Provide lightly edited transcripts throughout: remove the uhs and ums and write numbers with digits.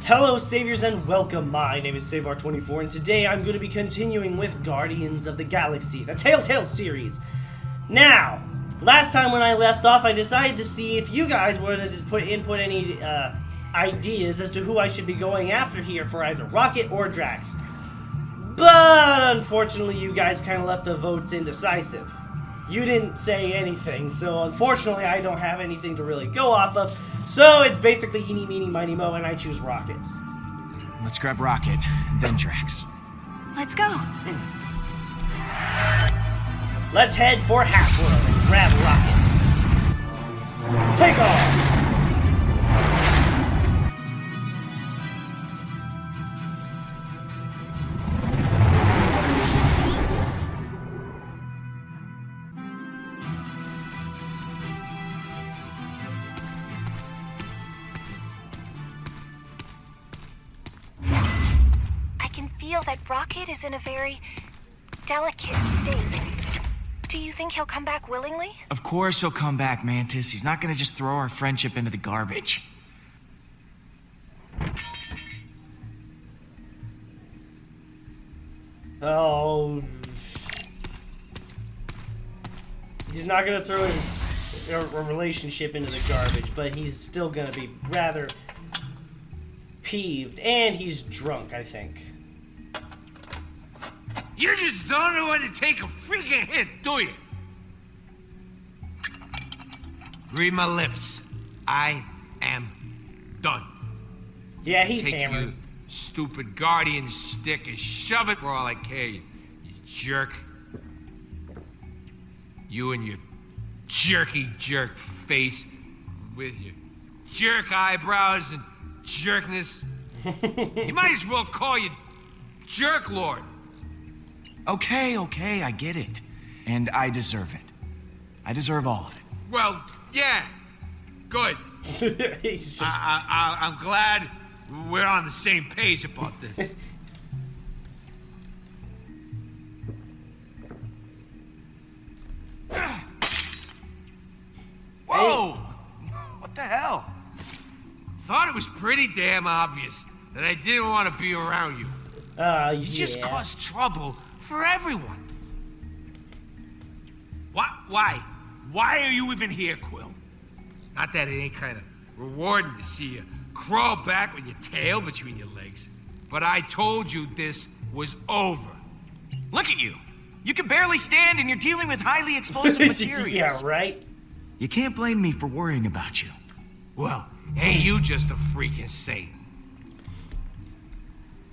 Hello Saviors and welcome, my name is Seivar24 and today I'm going to be continuing with Guardians of the Galaxy, the Telltale series. Now, last time when I left off I decided to see if you guys wanted to put any ideas as to who I should be going after here for either Rocket or Drax. But unfortunately you guys kind of left the votes indecisive. You didn't say anything, so unfortunately I don't have anything to really go off of. So it's basically eeny, meeny, miny, mo, and I choose Rocket. Let's grab Rocket, and then Drax. Let's go. Let's head for Half-World and grab Rocket. Take off! Feel that Rocket is in a very delicate state. Do you think he'll come back willingly? Of course he'll come back, Mantis. He's not gonna just throw our friendship into the garbage. Oh. He's not gonna throw his relationship into the garbage, but he's still gonna be rather peeved. And he's drunk, I think. You just don't know when to take a freaking hint, do you? Read my lips. I am done. Yeah, he's take hammered. You stupid Guardian stick and shove it for all I care, you jerk. You and your jerky jerk face with your jerk eyebrows and jerkness. You might as well call you Jerk Lord. Okay, I get it. And I deserve it. I deserve all of it. Well, yeah. Good. He's just... I'm glad we're on the same page about this. Whoa! What the hell? Thought it was pretty damn obvious that I didn't want to be around you. You just caused trouble for everyone. Why? Why are you even here, Quill? Not that it ain't kind of rewarding to see you crawl back with your tail between your legs. But I told you this was over. Look at you. You can barely stand and you're dealing with highly explosive materials. Yeah, right? You can't blame me for worrying about you. Well, ain't you just a freaking saint?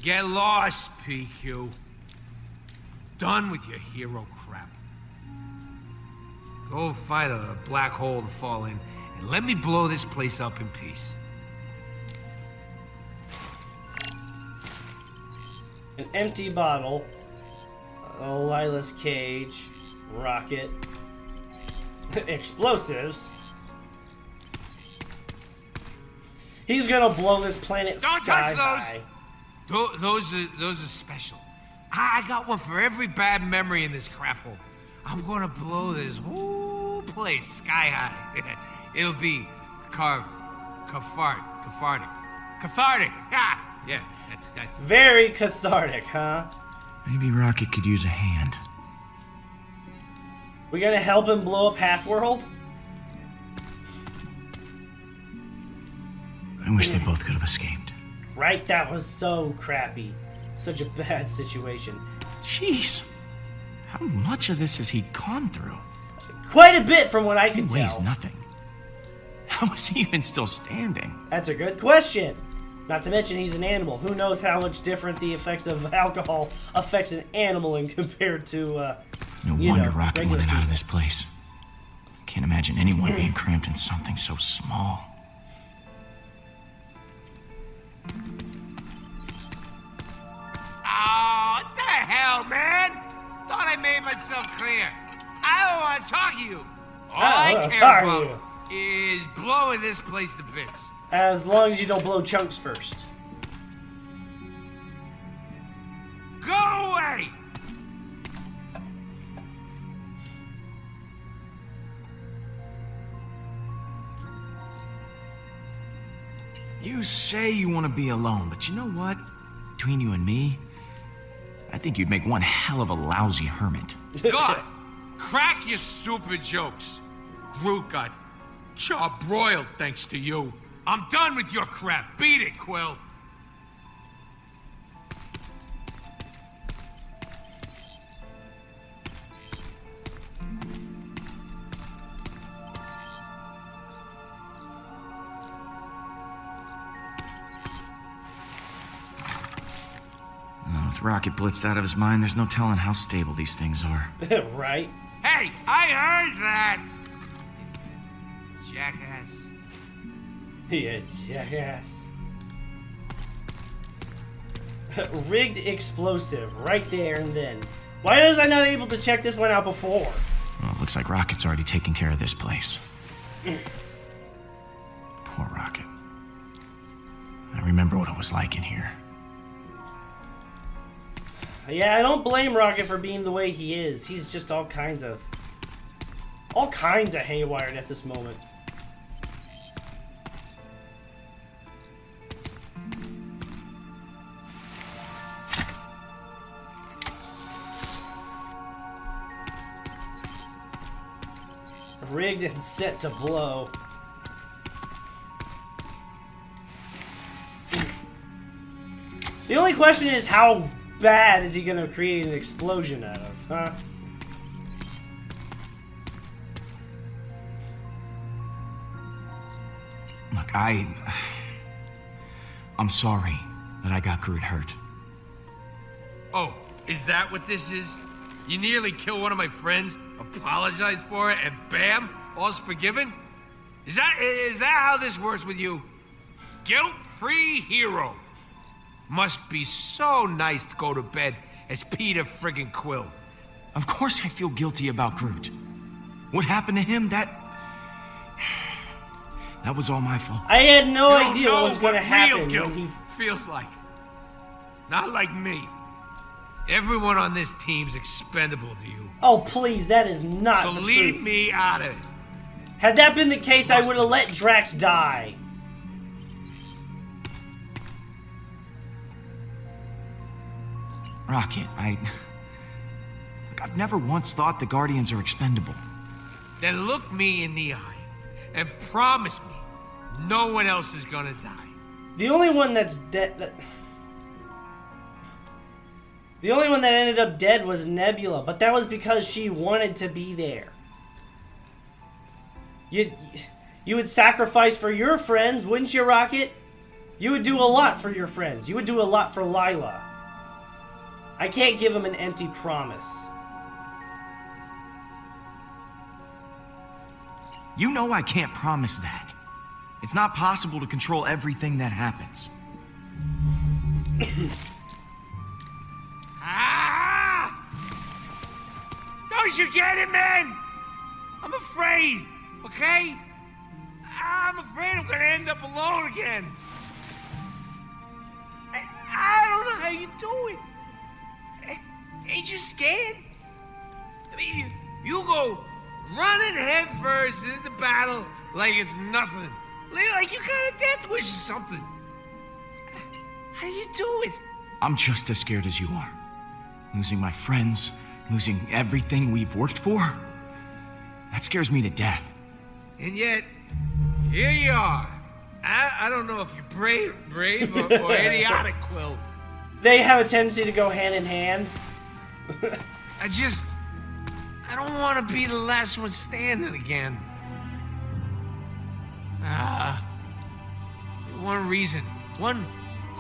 Get lost, PQ. Done with your hero crap. Go find a black hole to fall in, and let me blow this place up in peace. An empty bottle. A lilac cage. Rocket. Explosives. He's gonna blow this planet sky high. Those are special. I got one for every bad memory in this crap hole. I'm gonna blow this whole place sky high. It'll be cathartic. Ha! Yeah, that's very cathartic, huh? Maybe Rocket could use a hand. We gonna help him blow up Half-World? I wish they both could have escaped. Right? That was so crappy. Such a bad situation. Jeez. How much of this has he gone through? Quite a bit from what I can tell. He weighs nothing. How is he even still standing? That's a good question. Not to mention he's an animal. Who knows how much different the effects of alcohol affects an animal in compared to, no wonder Rocket went out of this place. Can't imagine anyone being cramped in something so small. Oh, what the hell, man? Thought I made myself clear. I don't want to talk to you. All I care about is blowing this place to bits. As long as you don't blow chunks first. Go away! You say you want to be alone, but you know what? Between you and me, I think you'd make one hell of a lousy hermit. God, crack your stupid jokes. Groot got charbroiled thanks to you. I'm done with your crap. Beat it, Quill. With Rocket blitzed out of his mind, there's no telling how stable these things are. Right? Hey, I heard that! Jackass. Yeah, jackass. Rigged explosive, right there and then. Why was I not able to check this one out before? Well, it looks like Rocket's already taken care of this place. Poor Rocket. I remember what it was like in here. Yeah, I don't blame Rocket for being the way he is. He's just all kinds of haywired at this moment. Rigged and set to blow. The only question is, how bad is he gonna create an explosion out of, huh? Look, I'm sorry that I got Groot hurt. Oh, is that what this is? You nearly killed one of my friends, apologize for it, and bam, all's forgiven? Is that how this works with you? Guilt-free hero. Must be so nice to go to bed as Peter friggin' Quill. Of course I feel guilty about Groot. What happened to him, that was all my fault. I had no You don't idea know what was gonna happen real guilt when he... feels like. Not like me. Everyone on this team's expendable to you. Oh, please, that is not So the leave truth. me out of it. Had that been the case, I would have let Drax die. Rocket, I've never once thought the Guardians are expendable. Then look me in the eye and promise me no one else is gonna die. The only one that's dead... The only one that ended up dead was Nebula, but that was because she wanted to be there. You would sacrifice for your friends, wouldn't you, Rocket? You would do a lot for your friends. You would do a lot for Lila. I can't give him an empty promise. You know I can't promise that. It's not possible to control everything that happens. Don't you get it, man? I'm afraid, okay? I'm afraid I'm gonna end up alone again. I don't know how you do it. Ain't you scared? I mean, you go running head first into battle like it's nothing. Like you got a death wish or something. How do you do it? I'm just as scared as you are. Losing my friends, losing everything we've worked for. That scares me to death. And yet, here you are. I don't know if you're brave or idiotic, Quill. They have a tendency to go hand in hand. I don't want to be the last one standing again. One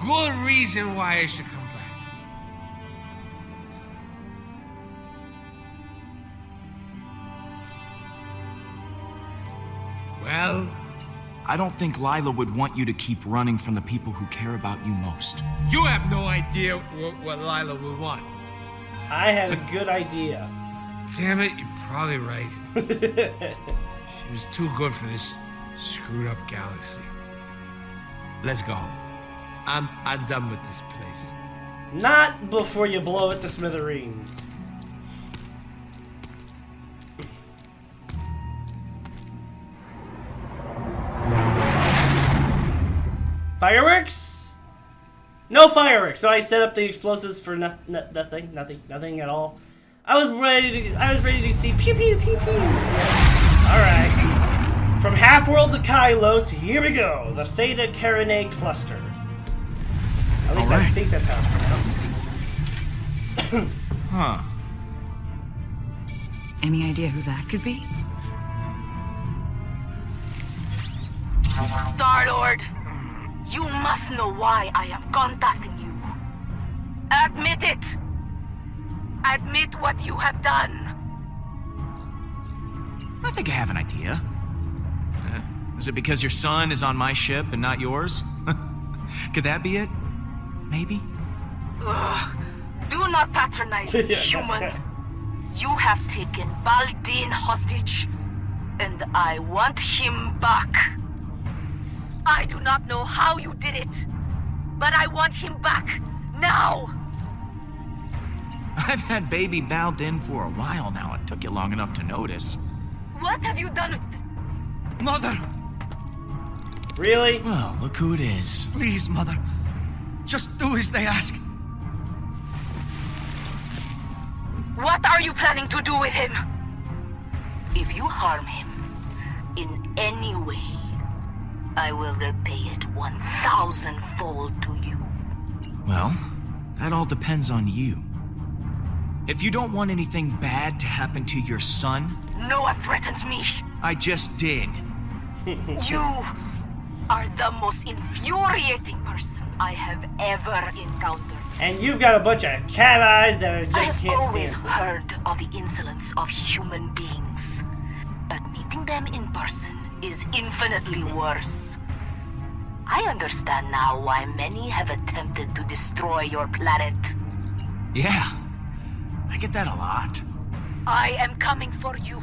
good reason why I should come back. Well, I don't think Lila would want you to keep running from the people who care about you most. you have no idea what Lila would want. I had a good idea. Damn it, you're probably right. She was too good for this screwed up galaxy. Let's go home. I'm done with this place. Not before you blow it to smithereens. No fireworks. So I set up the explosives for nothing at all. I was ready to see pew pew pew pew. All right. From Half-World to Kylos, here we go. The Theta Carinae Cluster. At least I think that's how it's pronounced. Huh. Any idea who that could be? Star-Lord, you must know why I am contacting you. Admit it! Admit what you have done. I think I have an idea. Is it because your son is on my ship and not yours? Could that be it? Maybe? Ugh. Do not patronize me, human. You have taken Baldin hostage, and I want him back. I do not know how you did it, but I want him back, now! I've had baby Baldin for a while now. It took you long enough to notice. What have you done with... Mother! Really? Well, look who it is. Please, Mother. Just do as they ask. What are you planning to do with him? If you harm him in any way, I will repay it 1,000-fold to you. Well, that all depends on you. If you don't want anything bad to happen to your son... No one threatens me. I just did. You are the most infuriating person I have ever encountered. And you've got a bunch of cat eyes that I just I have can't always stand for. heard of the insolence of human beings, but meeting them in person is infinitely worse. I understand now why many have attempted to destroy your planet. Yeah, I get that a lot. I am coming for you.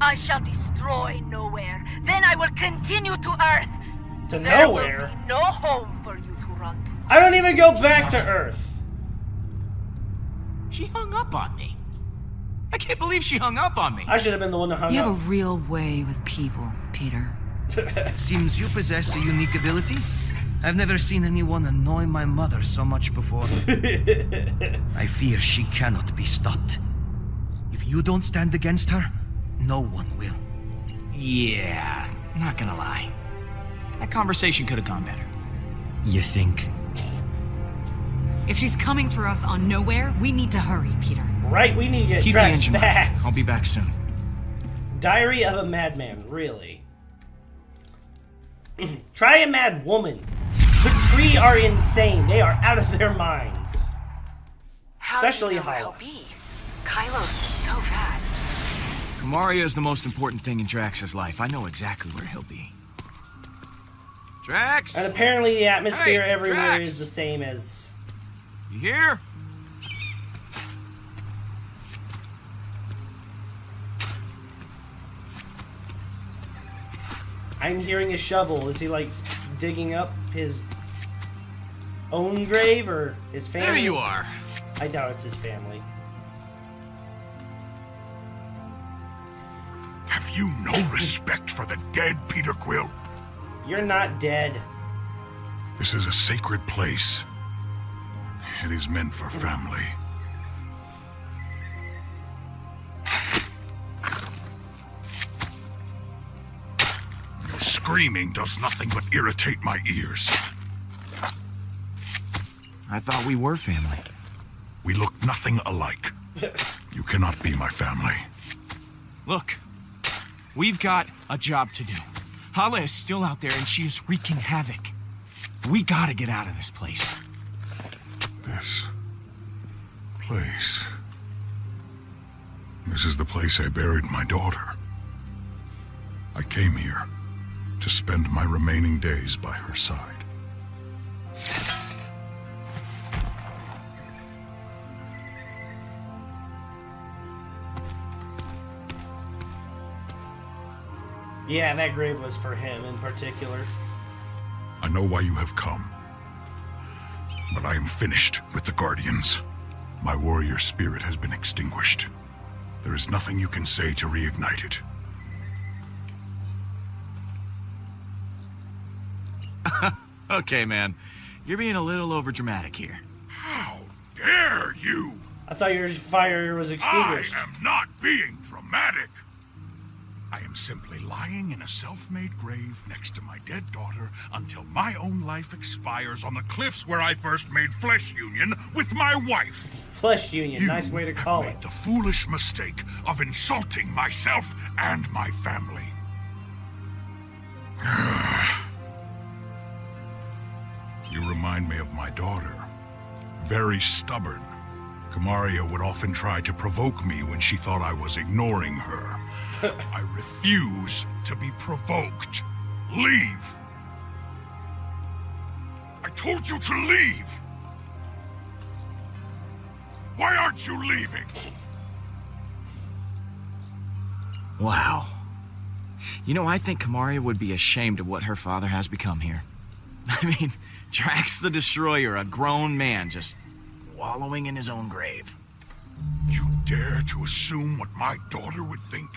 I shall destroy Nowhere. Then I will continue to Earth. To There nowhere? will be no home for you to run to. I don't even go back to Earth. She hung up on me. I can't believe she hung up on me. I should have been the one that hung You have up. a real way with people, Peter. Seems you possess a unique ability. I've never seen anyone annoy my mother so much before. I fear she cannot be stopped. If you don't stand against her, no one will. Yeah, not gonna lie. That conversation could have gone better. You think? If she's coming for us on Nowhere, we need to hurry, Peter. Right, we need to get Keep the Drax engine running. fast. I'll be back soon. Diary of a Madman, really. Try a mad woman. The Kree are insane. They are out of their minds. Especially Hala. Kylos is so vast. Kamaria is the most important thing in Drax's life. I know exactly where he'll be. Drax! And apparently the atmosphere Hey, everywhere Drax! is the same as... You here? I'm hearing a shovel. Is he like digging up his own grave or his family? There you are. I doubt it's his family. Have you no respect for the dead, Peter Quill? You're not dead. This is a sacred place. It is meant for family. Your screaming does nothing but irritate my ears. I thought we were family. We look nothing alike. You cannot be my family. Look, we've got a job to do. Hala is still out there and she is wreaking havoc. We gotta get out of this place. This place. This is the place I buried my daughter. I came here to spend my remaining days by her side. Yeah, that grave was for him in particular. I know why you have come. But I am finished with the Guardians. My warrior spirit has been extinguished. There is nothing you can say to reignite it. Okay, man. You're being a little overdramatic here. How dare you! I thought your fire was extinguished. I am not being dramatic. I am simply lying in a self-made grave next to my dead daughter until my own life expires on the cliffs where I first made flesh union with my wife. Flesh union, nice way to call have it. made the foolish mistake of insulting myself and my family. You remind me of my daughter. Very stubborn. Kamaria would often try to provoke me when she thought I was ignoring her. I refuse to be provoked. Leave! I told you to leave! Why aren't you leaving? Wow. You know, I think Kamaria would be ashamed of what her father has become here. I mean, Drax the Destroyer, a grown man, just wallowing in his own grave. You dare to assume what my daughter would think?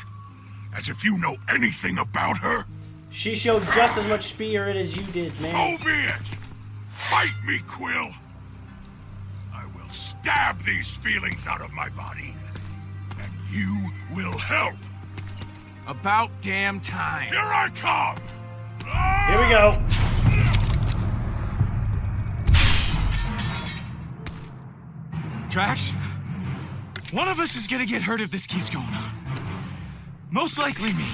As if you know anything about her? She showed just as much spirit as you did, man. So be it! Fight me, Quill! I will stab these feelings out of my body, and you will help. About damn time. Here I come! Here we go. Drax, one of us is gonna get hurt if this keeps going on. Most likely me.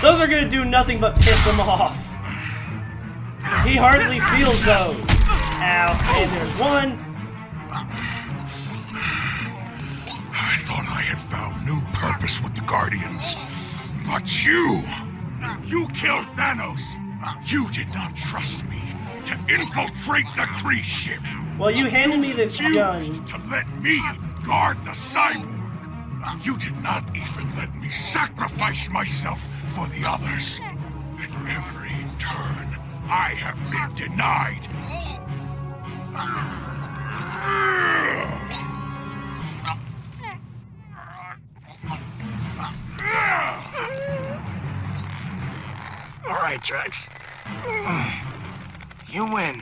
Those are gonna do nothing but piss him off. He hardly feels those. Ow. And there's one. I thought I had found new purpose with the Guardians. But you killed Thanos. You did not trust me to infiltrate the Kree ship. Well, you handed me the gun. Refused to let me guard the cyborg. You did not even let me sacrifice myself for the others. At every turn, I have been denied. All right, Drax. You win.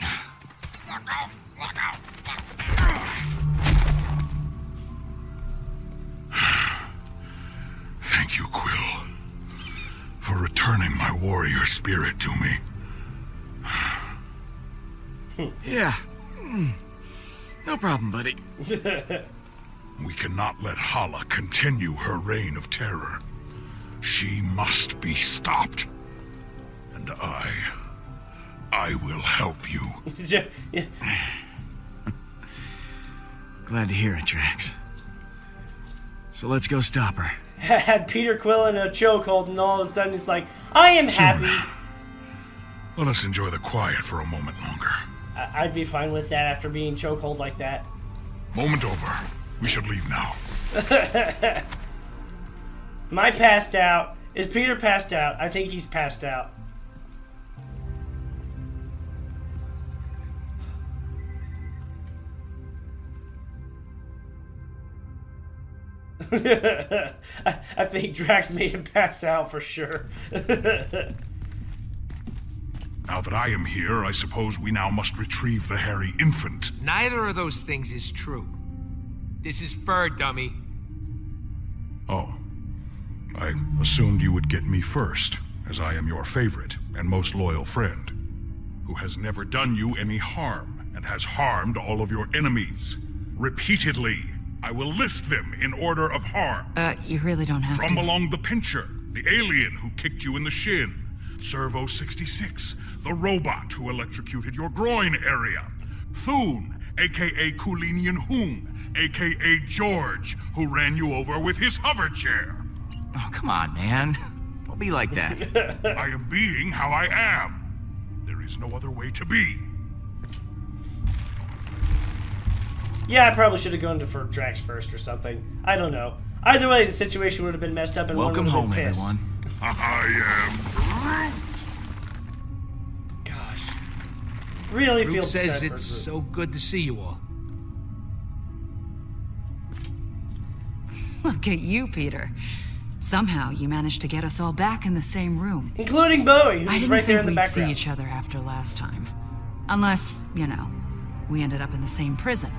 Thank you, Quill, for returning my warrior spirit to me. Yeah. No problem, buddy. We cannot let Hala continue her reign of terror. She must be stopped. And I will help you. Yeah. Glad to hear it, Drax. So let's go stop her. Had Peter Quill in a chokehold, and all of a sudden it's like, I am happy. Let us enjoy the quiet for a moment longer. I'd be fine with that after being chokehold like that. Moment over. We should leave now. Am I passed out? Is Peter passed out? I think he's passed out. I think Drax made him pass out for sure. Now that I am here, I suppose we now must retrieve the hairy infant. Neither of those things is true. This is fur, dummy. Oh. I assumed you would get me first, as I am your favorite and most loyal friend, who has never done you any harm and has harmed all of your enemies. Repeatedly. I will list them in order of harm. You really don't have From to. along the Pincher, the alien who kicked you in the shin. Servo 66, the robot who electrocuted your groin area. Thune, aka Kulinian Hoon, aka George, who ran you over with his hover chair. Oh, come on, man. Don't be like that. I am being how I am. There is no other way to be. Yeah, I probably should have gone for Drax first or something. I don't know. Either way, the situation would have been messed up and Welcome one would home, have been pissed. everyone. I am Groot. Gosh. Really feel Groot says sad for it's Groot. so good to see you all. Look at you, Peter. Somehow you managed to get us all back in the same room. Including Bowie, I who's didn't right there in think the we'd see background. each other after last time. Unless, you know, we ended up in the same prison.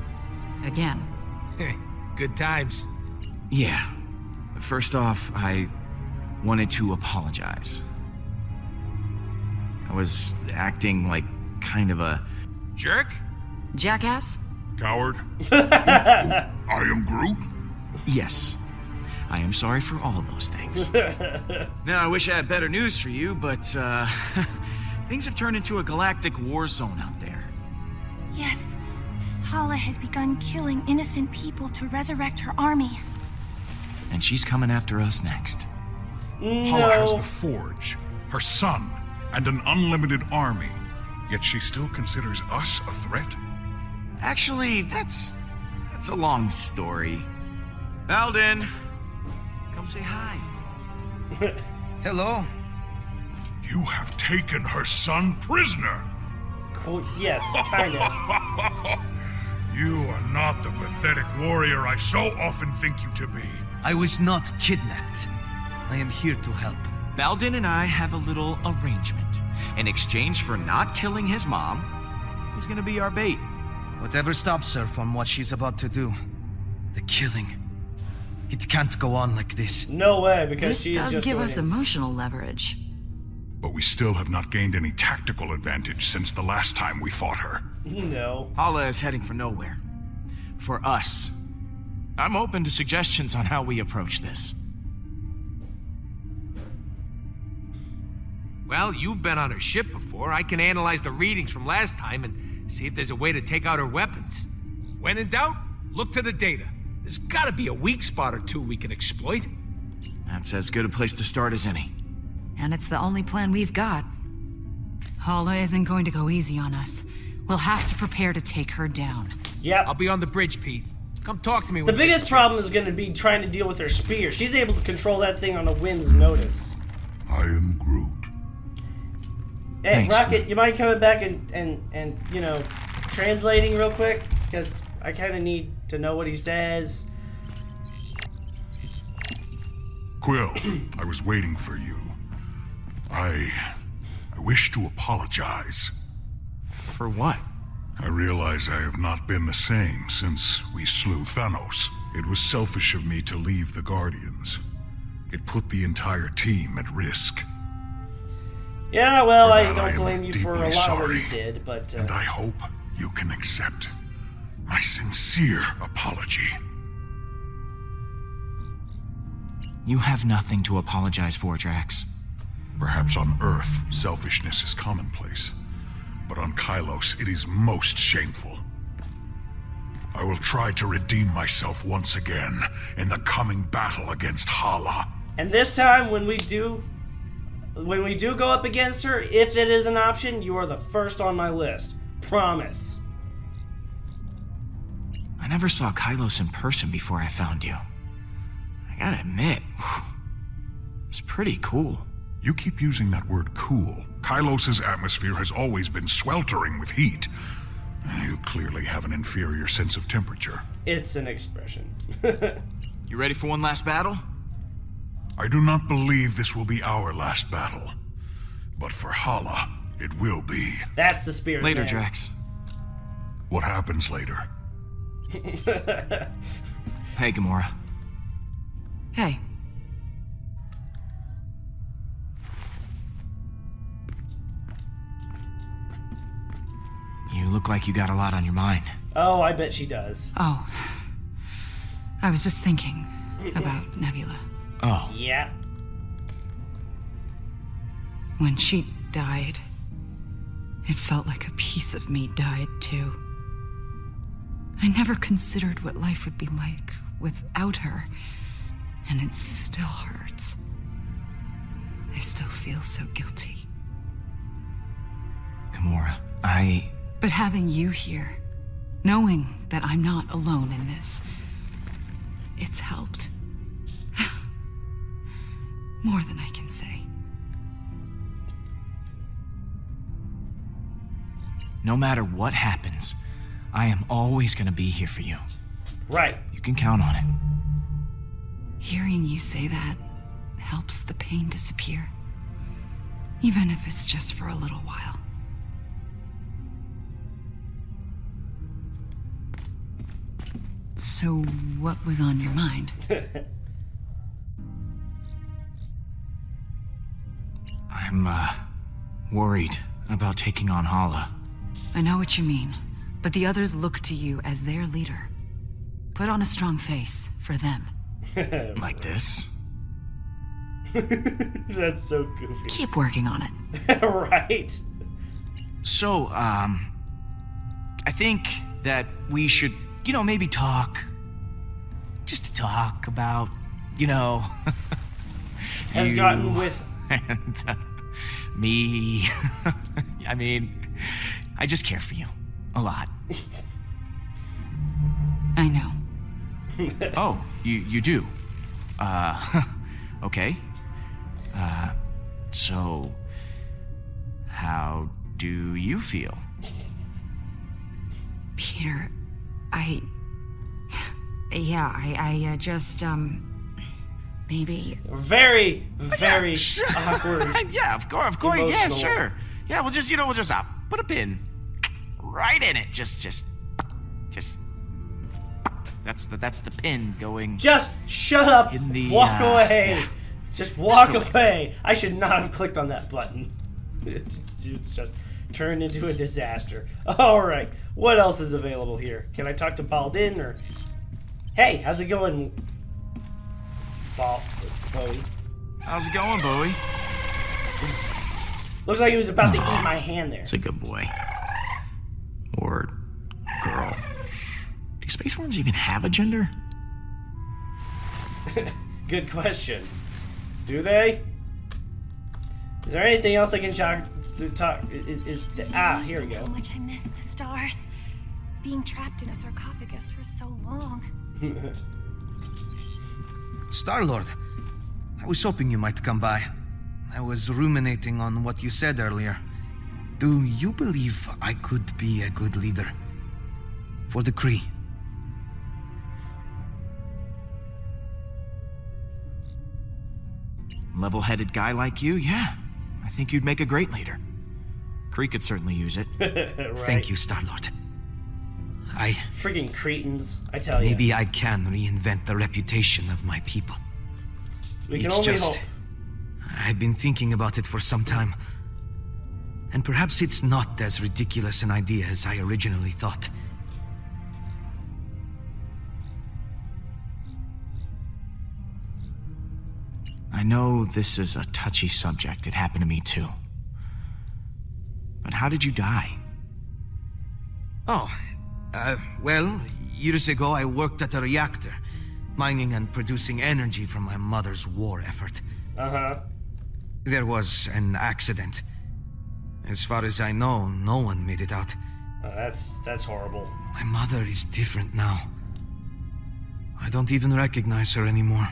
Again. Good times. Yeah. First off, I wanted to apologize. I was acting like kind of a... Jerk? Jackass? Coward. I am Groot. Yes. I am sorry for all of those things. Now, I wish I had better news for you, but, things have turned into a galactic war zone out there. Yes. Hala has begun killing innocent people to resurrect her army. And she's coming after us next. Hala has No. the Forge, her son, and an unlimited army. Yet she still considers us a threat? Actually, that's a long story. Alden, come say hi. Hello? You have taken her son prisoner. Cool. Yes, kind of. You are not the pathetic warrior I so often think you to be. I was not kidnapped. I am here to help. Alden and I have a little arrangement. In exchange for not killing his mom, he's gonna be our bait. Whatever stops her from what she's about to do. The killing. It can't go on like this. No way, because This she's does just give going us ins- emotional leverage. But we still have not gained any tactical advantage since the last time we fought her. No. Hala is heading for nowhere. For us. I'm open to suggestions on how we approach this. Well, you've been on her ship before. I can analyze the readings from last time and see if there's a way to take out her weapons. When in doubt, look to the data. There's gotta be a weak spot or two we can exploit. That's as good a place to start as any. And it's the only plan we've got. Hala isn't going to go easy on us. We'll have to prepare to take her down. Yep. I'll be on the bridge, Pete. Come talk to me The when you get biggest a problem chance. is going to be trying to deal with her spear. She's able to control that thing on a wind's notice. I am Groot. Hey, Thanks, Rocket, you mind coming back and you know, translating real quick? Because I kind of need to know what he says. Quill, I was waiting for you. I wish to apologize. For what? I realize I have not been the same since we slew Thanos. It was selfish of me to leave the Guardians. It put the entire team at risk. Yeah, well, For I that, I don't am blame you for a deeply lot of what you sorry. did, but And I hope you can accept my sincere apology. You have nothing to apologize for, Drax. Perhaps on Earth, selfishness is commonplace. But on Kylos, it is most shameful. I will try to redeem myself once again in the coming battle against Hala. and this time when we do go up against her, if it is an option, you are the first on my list. Promise. I never saw Kylos in person before I found you. I gotta admit, it's pretty cool. You keep using that word cool. Kylos's atmosphere has always been sweltering with heat. You clearly have an inferior sense of temperature. It's an expression. You ready for one last battle? I do not believe this will be our last battle. But for Hala, it will be. That's the spirit. Later, man. Drax. What happens later? Hey, Gamora. Hey. You look like you got a lot on your mind. Oh, I bet she does. Oh. I was just thinking about Nebula. Oh, Yeah. When she died, it felt like a piece of me died too. I never considered what life would be like without her, and it still hurts. I still feel so guilty. Gamora, But having you here, knowing that I'm not alone in this, it's helped. More than I can say. No matter what happens, I am always gonna be here for you. Right. You can count on it. Hearing you say that helps the pain disappear. Even if it's just for a little while. So, what was on your mind? I'm, worried about taking on Hala. I know what you mean, but the others look to you as their leader. Put on a strong face for them. Like this? That's so goofy. Keep working on it. Right? So, I think that we should, maybe talk. Just to talk about, Has you gotten with... and me. I mean, I just care for you. A lot. I know. Oh, you do? Okay. So, how do you feel? Peter, I just, maybe... Very, very awkward. Yeah, of course, yeah, Emotional. sure. Yeah, we'll just put a pin right in it. Just, that's the pin going. Just shut up. In the, walk away. yeah. Just walk Just away. I should not have clicked on that button. It's just turned into a disaster. Alright, what else is available here? Can I talk to Baldin or... Hey, how's it going, Bowie? How's it going, Bowie? Looks like he was about to eat my hand there. It's a good boy. Or girl. Do space worms even have a gender? Good question. Do they? Is there anything else I can talk? Here we go. How much I miss the stars. Being trapped in a sarcophagus for so long. Star-Lord, I was hoping you might come by. I was ruminating on what you said earlier. Do you believe I could be a good leader? For the Kree? Level-headed guy like you, yeah. I think you'd make a great leader. Kree could certainly use it. Right. Thank you, Star-Lord. Freaking cretins, I tell you. Maybe I can reinvent the reputation of my people. We can It's only just... hope. I've been thinking about it for some time. And perhaps it's not as ridiculous an idea as I originally thought. I know this is a touchy subject. It happened to me too. But how did you die? Well, years ago I worked at a reactor, mining and producing energy from my mother's war effort. Uh-huh. There was an accident. As far as I know, no one made it out. That's horrible. My mother is different now. I don't even recognize her anymore.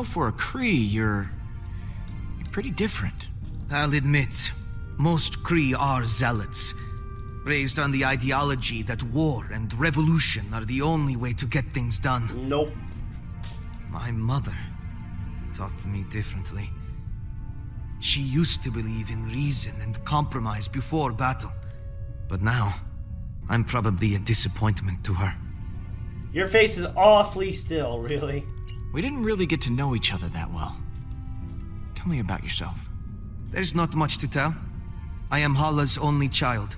For a Kree, you're pretty different. I'll admit, most Kree are zealots, raised on the ideology that war and revolution are the only way to get things done. Nope. My mother taught me differently. She used to believe in reason and compromise before battle. But now, I'm probably a disappointment to her. Your face is awfully still, really. We didn't really get to know each other that well. Tell me about yourself. There's not much to tell. I am Hala's only child.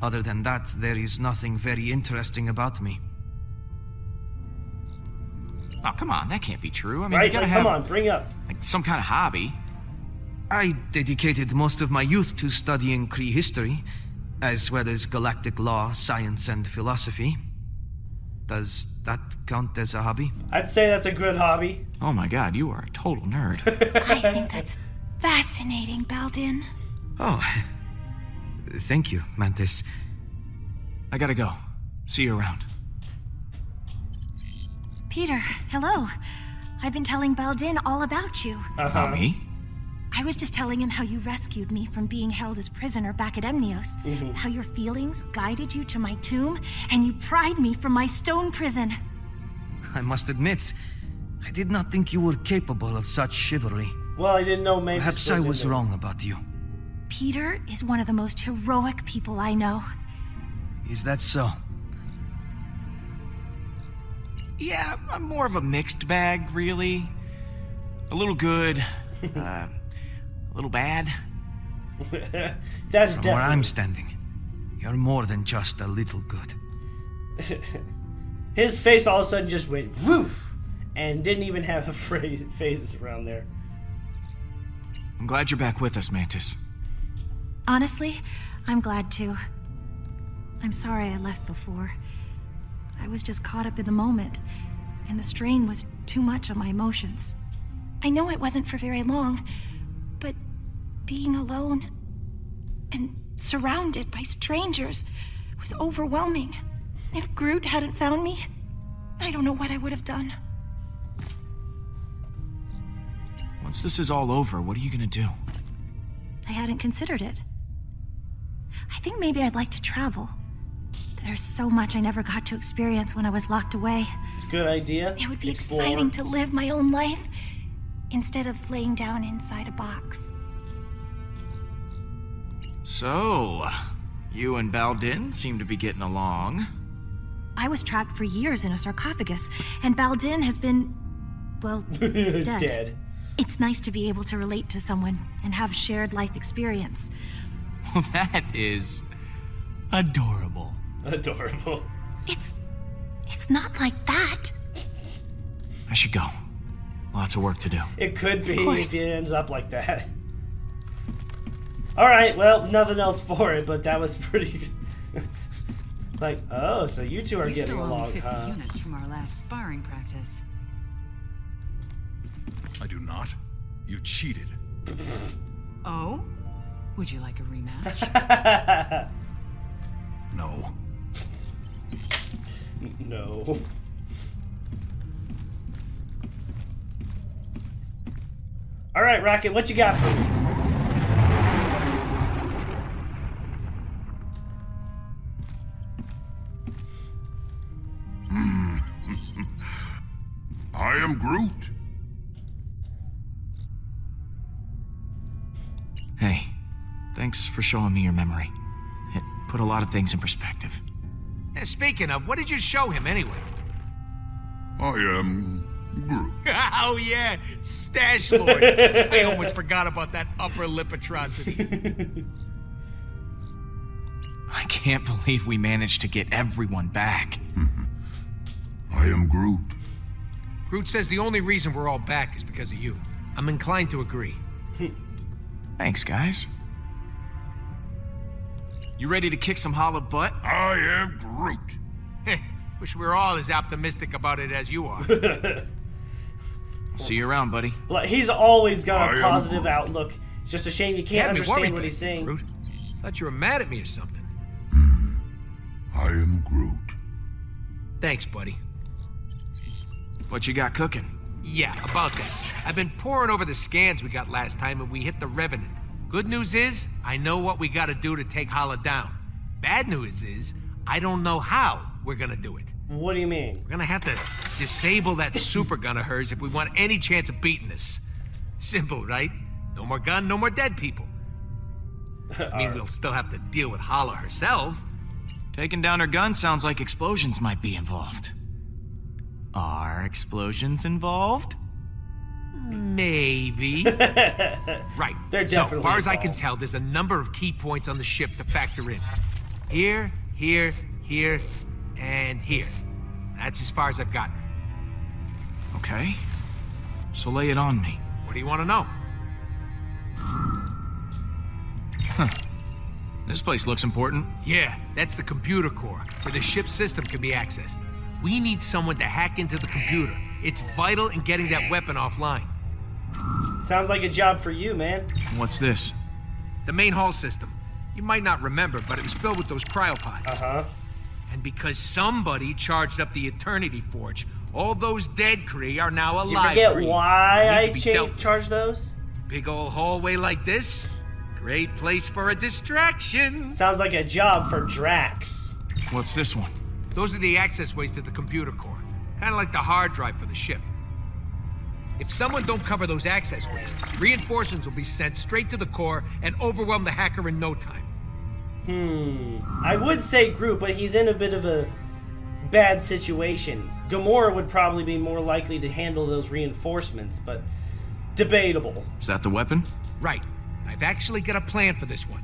Other than that, there is nothing very interesting about me. Oh, come on, that can't be true. I mean, Right? you gotta Like, have come on, bring up. like some kind of hobby. I dedicated most of my youth to studying Kree history, as well as galactic law, science, and philosophy. Does that count as a hobby? I'd say that's a good hobby. Oh my god, you are a total nerd. I think that's fascinating, Baldin. Oh, thank you, Mantis. I gotta go. See you around. Peter, hello. I've been telling Baldin all about you. About me? I was just telling him how you rescued me from being held as prisoner back at Emnios. How your feelings guided you to my tomb, and you pried me from my stone prison. I must admit, I did not think you were capable of such chivalry. Well, I didn't know Mantis Perhaps I was in there. wrong about you. Peter is one of the most heroic people I know. Is that so? Yeah, I'm more of a mixed bag, really. A little good, a little bad. That's From definitely. where I'm standing, you're more than just a little good. His face all of a sudden just went woof, and didn't even have a phase around there. I'm glad you're back with us, Mantis. Honestly, I'm glad too. I'm sorry I left before. I was just caught up in the moment, and the strain was too much on my emotions. I know it wasn't for very long, but being alone and surrounded by strangers was overwhelming. If Groot hadn't found me, I don't know what I would have done. Once this is all over, what are you gonna do? I hadn't considered it. I think maybe I'd like to travel. There's so much I never got to experience when I was locked away. It's a good idea. It would be Explore. exciting to live my own life instead of laying down inside a box. So, you and Baldin seem to be getting along. I was trapped for years in a sarcophagus, and Baldin has been, well, dead. Dead. It's nice to be able to relate to someone and have shared life experience. Well, that is adorable. Adorable. It's not like that. I should go. Lots of work to do. It could be course. if it ends up like that. Alright, well, nothing else for it, but that was pretty... like, oh, so you two are You're getting still along, only 50 huh? units from our last sparring practice. I do not. You cheated. Oh? Would you like a rematch? No. No. Alright, Rocket, what you got for me? I am Groot. Hey, thanks for showing me your memory. It put a lot of things in perspective. Speaking of, what did you show him anyway? I am Groot. Oh yeah, Stash Lord. I almost forgot about that upper lip atrocity. I can't believe we managed to get everyone back. I am Groot. Groot says the only reason we're all back is because of you. I'm inclined to agree. Thanks, guys. You ready to kick some Hala butt? I am Groot. Wish we were all as optimistic about it as you are. See you around, buddy. Like, he's always got I a am positive Groot. outlook. It's just a shame you You can't had me worried understand what back he's there, saying. Groot. Thought you were mad at me or something. I am Groot. Thanks, buddy. What you got cooking? Yeah, about that. I've been poring over the scans we got last time and we hit the Revenant. Good news is, I know what we gotta do to take Hala down. Bad news is, I don't know how we're gonna do it. What do you mean? We're gonna have to disable that super gun of hers if we want any chance of beating this. Simple, right? No more gun, no more dead people. I mean, we'll still have to deal with Hala herself. Taking down her gun sounds like explosions might be involved. Are explosions involved? Maybe. Right. They're So, definitely as far as I can involved. tell, there's a number of key points on the ship to factor in. Here, here, here, and here. That's as far as I've gotten. Okay. So lay it on me. What do you want to know? This place looks important. Yeah, that's the computer core, where the ship's system can be accessed. We need someone to hack into the computer. It's vital in getting that weapon offline. Sounds like a job for you, man. What's this? The main hull system. You might not remember, but it was filled with those cryopods. Uh-huh. And because somebody charged up the Eternity Forge, all those dead Kree are now Did you alive. forget Kree. why Need I to be dealt with. charged those? Big old hallway like this? Great place for a distraction. Sounds like a job for Drax. What's this one? Those are the access ways to the computer core. Kind of like the hard drive for the ship. If someone don't cover those access ways, reinforcements will be sent straight to the core and overwhelm the hacker in no time. I would say Groot, but he's in a bit of a bad situation. Gamora would probably be more likely to handle those reinforcements, but debatable. Is that the weapon? Right. I've actually got a plan for this one.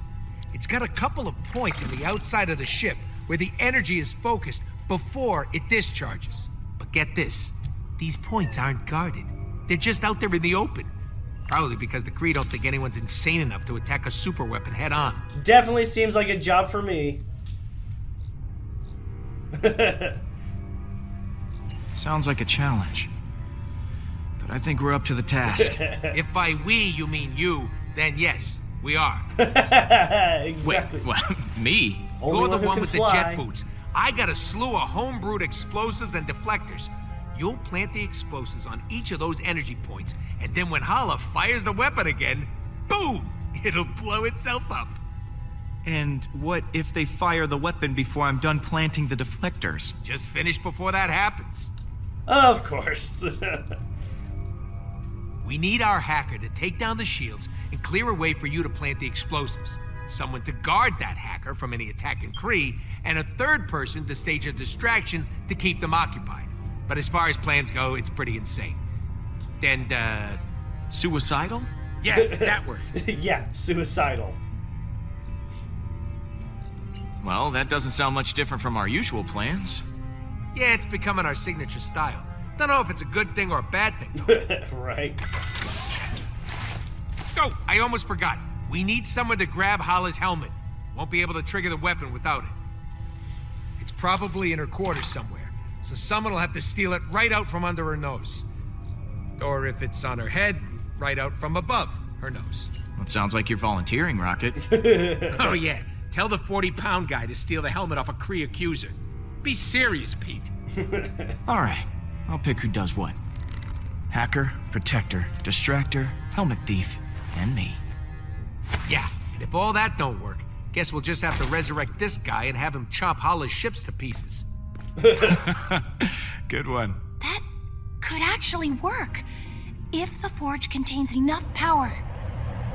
It's got a couple of points on the outside of the ship where the energy is focused before it discharges. But get this, these points aren't guarded. They're just out there in the open. Probably because the Kree don't think anyone's insane enough to attack a superweapon head on. Definitely seems like a job for me. Sounds like a challenge. But I think we're up to the task. If by we you mean you, then yes, we are. Exactly. Wait, what? Me? Only You're the who one can with fly. the jet boots. I got a slew of homebrewed explosives and deflectors. You'll plant the explosives on each of those energy points, and then when Hala fires the weapon again, boom! It'll blow itself up. And what if they fire the weapon before I'm done planting the deflectors? Just finish before that happens. Of course. We need our hacker to take down the shields and clear a way for you to plant the explosives. Someone to guard that hacker from any attacking Kree, and a third person to stage a distraction to keep them occupied. But as far as plans go, it's pretty insane. And, Suicidal? yeah, that word. Yeah, suicidal. Well, that doesn't sound much different from our usual plans. Yeah, it's becoming our signature style. Don't know if it's a good thing or a bad thing. Right. Oh, I almost forgot. We need someone to grab Hala's helmet. Won't be able to trigger the weapon without it. It's probably in her quarters somewhere, so someone will have to steal it right out from under her nose. Or if it's on her head, right out from above her nose. That sounds like you're volunteering, Rocket. Oh yeah, tell the 40-pound guy to steal the helmet off a Kree accuser. Be serious, Pete. All right, I'll pick who does what. Hacker, protector, distractor, helmet thief, and me. Yeah, and if all that don't work, guess we'll just have to resurrect this guy and have him chop Hala's ships to pieces. Good one. That could actually work if the forge contains enough power.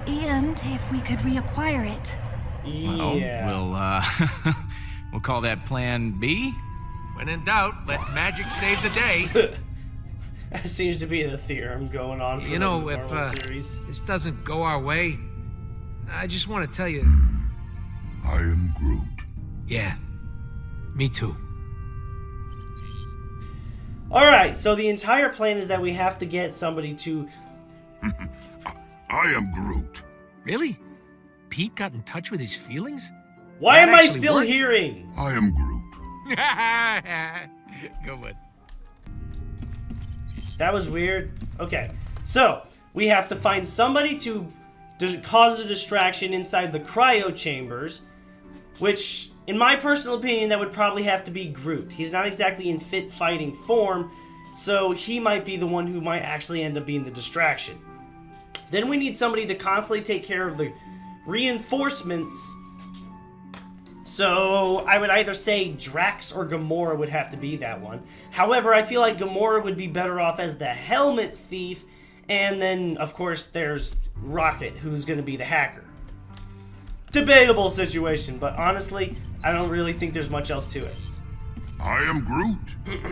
And if we could reacquire it. Yeah. We'll call that Plan B? When in doubt, let magic save the day. That seems to be the theorem going on for You know, the if Marvel series. this doesn't go our way, I just want to tell you, I am Groot. yeah, me too. Alright, so the entire plan is that we have to get somebody to... I am Groot. Really? Pete got in touch with his feelings? Why That am I actually still worked? hearing? I am Groot. Good one. That was weird. Okay, so we have to find somebody to cause a distraction inside the cryo chambers, which, in my personal opinion, that would probably have to be Groot. He's not exactly in fit fighting form, so he might be the one who might actually end up being the distraction. Then we need somebody to constantly take care of the reinforcements. So I would either say Drax or Gamora would have to be that one. However, I feel like Gamora would be better off as the helmet thief, and then, of course, there's Rocket, who's going to be the hacker. Debatable situation, but honestly, I don't really think there's much else to it. I am Groot.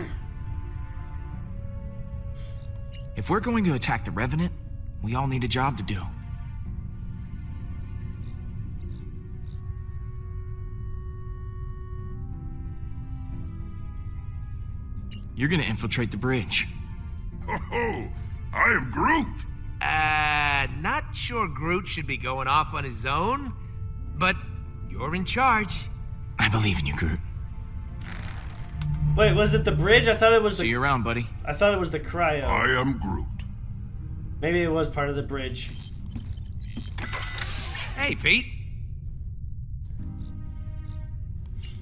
If we're going to attack the Revenant, we all need a job to do. You're gonna infiltrate the bridge. Ho-ho! I am Groot. Not sure Groot should be going off on his own, but you're in charge. I believe in you, Groot. Wait, was it the bridge? I thought it was See you around, buddy. I thought it was the cryo. I am Groot. Maybe it was part of the bridge. Hey, Pete.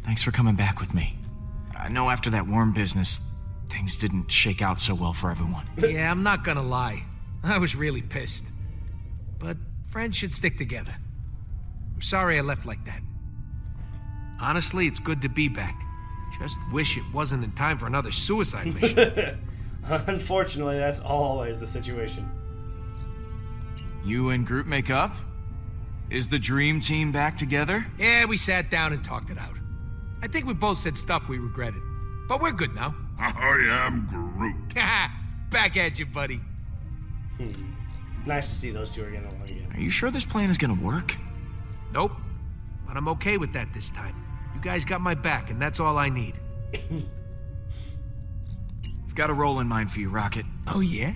Thanks for coming back with me. I know after that worm business, things didn't shake out so well for everyone. Yeah, I'm not gonna lie. I was really pissed. But friends should stick together. I'm sorry I left like that. Honestly, it's good to be back. Just wish it wasn't in time for another suicide mission. Unfortunately, that's always the situation. You and Groot make up? Is the dream team back together? Yeah, we sat down and talked it out. I think we both said stuff we regretted. But we're good now. I am Groot. Back at you, buddy. Nice to see those two are getting along again. Are you sure this plan is gonna work? Nope. But I'm okay with that this time. You guys got my back, and that's all I need. I've got a role in mind for you, Rocket. Oh, yeah?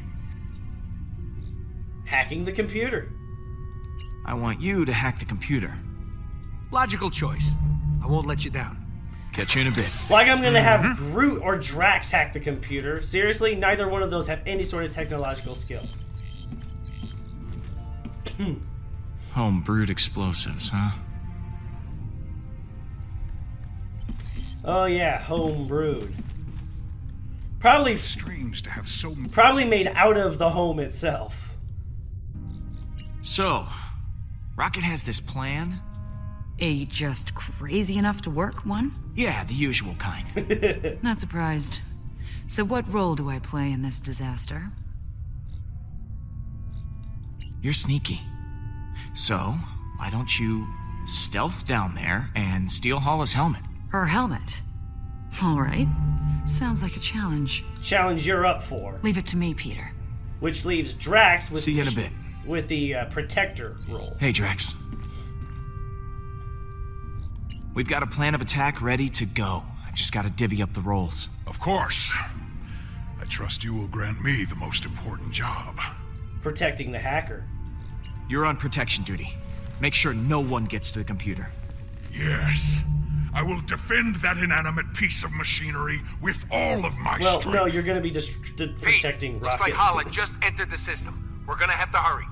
Hacking the computer. I want you to hack the computer. Logical choice. I won't let you down. Catch you in a bit. Like I'm gonna have Groot or Drax hack the computer. Seriously, neither one of those have any sort of technological skill. Home-brewed explosives, huh? Oh yeah, home brewed. Probably Strange to have so many. probably made out of the home itself. So, Rocket has this plan? A just crazy enough to work one? Yeah, the usual kind. Not surprised. So what role do I play in this disaster? You're sneaky. So, why don't you stealth down there and steal Hala's helmet? Her helmet. All right. Sounds like a challenge. Challenge you're up for, Leave it to me, Peter. which leaves Drax with See you in a bit. with the protector role. Hey, Drax. We've got a plan of attack ready to go. I've just got to divvy up the roles. Of course. I trust you will grant me the most important job. Protecting the hacker. You're on protection duty. Make sure no one gets to the computer. Yes. I will defend that inanimate piece of machinery with all of my Well, strength. no, you're gonna be protecting Looks Rocket. like Hala just entered the system. We're gonna have to hurry.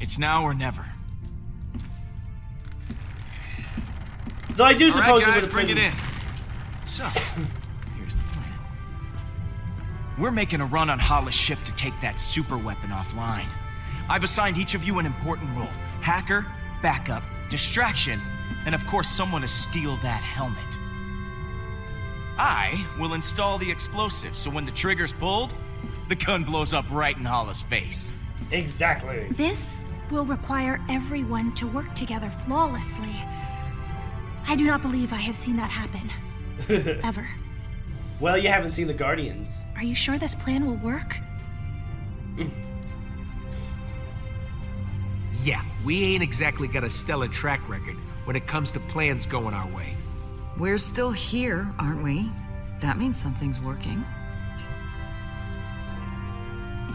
It's now or never. Though I do All suppose right, guys, it would bring it in. So, here's the plan. We're making a run on Hala's ship to take that super weapon offline. I've assigned each of you an important role. Hacker, backup, distraction, and of course someone to steal that helmet. I will install the explosive, so when the trigger's pulled, the gun blows up right in Hala's face. Exactly. This will require everyone to work together flawlessly. I do not believe I have seen that happen. Ever. Well, you haven't seen the Guardians. Are you sure this plan will work? Yeah, we ain't exactly got a stellar track record when it comes to plans going our way. We're still here, aren't we? That means something's working.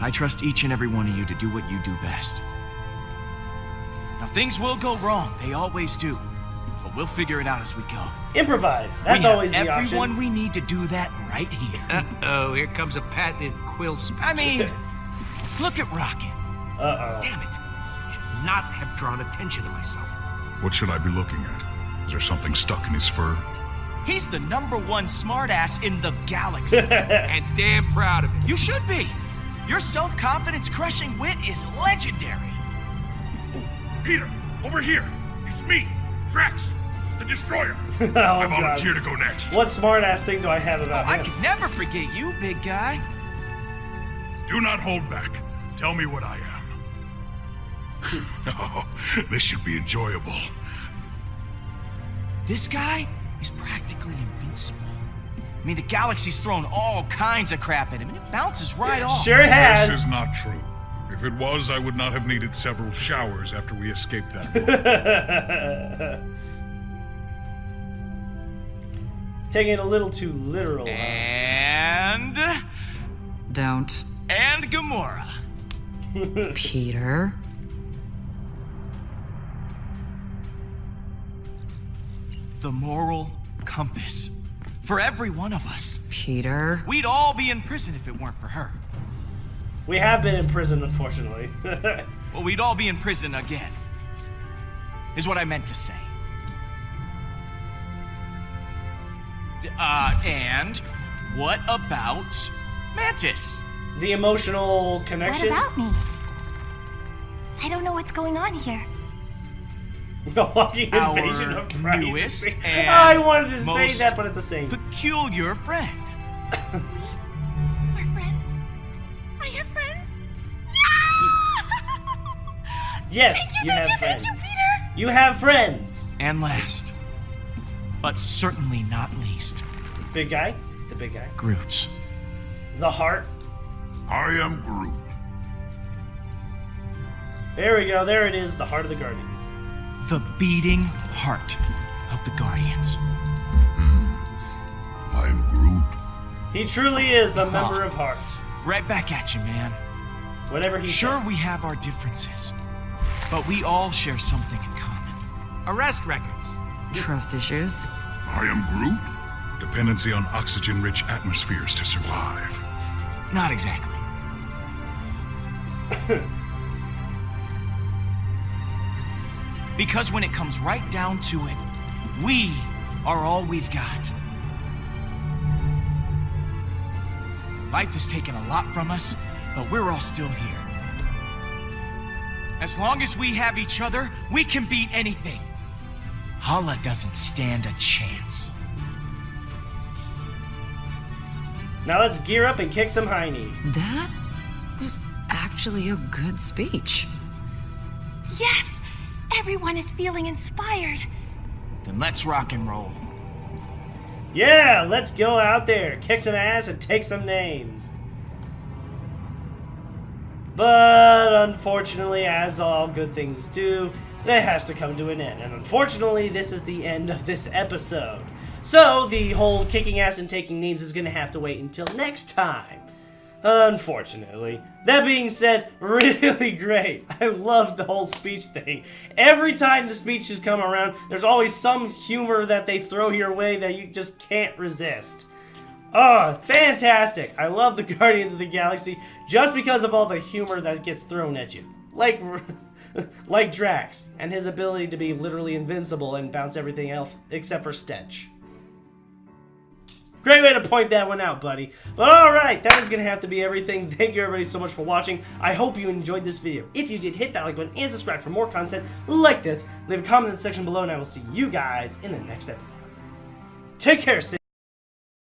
I trust each and every one of you to do what you do best. Now, things will go wrong. They always do. But we'll figure it out as we go. Improvise. That's we always have the everyone option. we need to do that right here. Uh-oh, here comes a patented quill special. I mean, look at Rocket. Uh-oh. Damn it. Should not have drawn attention to myself. What should I be looking at? Is there something stuck in his fur? He's the #1 smartass in the galaxy. And damn proud of it. You should be. Your self-confidence crushing wit is legendary. Oh, Peter, over here. It's me, Drax, the Destroyer. Oh, I God. volunteer to go next. What smart-ass thing do I have about I him? could never forget you, big guy. Do not hold back. Tell me what I am. Oh, this should be enjoyable. This guy is practically invincible. I mean, the galaxy's thrown all kinds of crap at him, and it bounces right off. Sure has. This is not true. If it was, I would not have needed several showers after we escaped that moment. Taking it a little too literal. huh? And Don't. Gamora. Peter. The moral compass. For every one of us. Peter. We'd all be in prison if it weren't for her. We have been in prison, unfortunately. Well, we'd all be in prison again. Is what I meant to say. And what about Mantis? The emotional What connection. about me? I don't know what's going on here. A walking Our invasion of privacy. newest and I wanted to say most that, but it's the same. peculiar friend. We're friends. I have friends. Yes, you have friends. You have friends. And last, but certainly not least, Big guy? The big guy. Groot. The heart. I am Groot. There we go, there it is, the heart of the Guardians. The beating heart of the Guardians. I am Groot. He truly is a member of Heart. Right back at you, man. Whatever he Sure, said. we have our differences, but we all share something in common. Arrest records. Trust issues. I am Groot. Dependency on oxygen-rich atmospheres to survive. Not exactly. Because when it comes right down to it, we are all we've got. Life has taken a lot from us, but we're all still here. As long as we have each other, we can beat anything. Hala doesn't stand a chance. Now let's gear up and kick some high knee. That was actually a good speech. Yes! Everyone is feeling inspired. Then let's rock and roll. Yeah, let's go out there, kick some ass, and take some names. But unfortunately, as all good things do, that has to come to an end. And unfortunately, this is the end of this episode. So the whole kicking ass and taking names is going to have to wait until next time. Unfortunately. That being said, really great. I love the whole speech thing. Every time the speeches come around, there's always some humor that they throw your way that you just can't resist. Oh, fantastic. I love the Guardians of the Galaxy just because of all the humor that gets thrown at you. Like Drax and his ability to be literally invincible and bounce everything else except for stench. Great way to point that one out, buddy. But alright, that is going to have to be everything. Thank you everybody so much for watching. I hope you enjoyed this video. If you did, hit that like button and subscribe for more content like this. Leave a comment in the section below and I will see you guys in the next episode. Take care, Sid.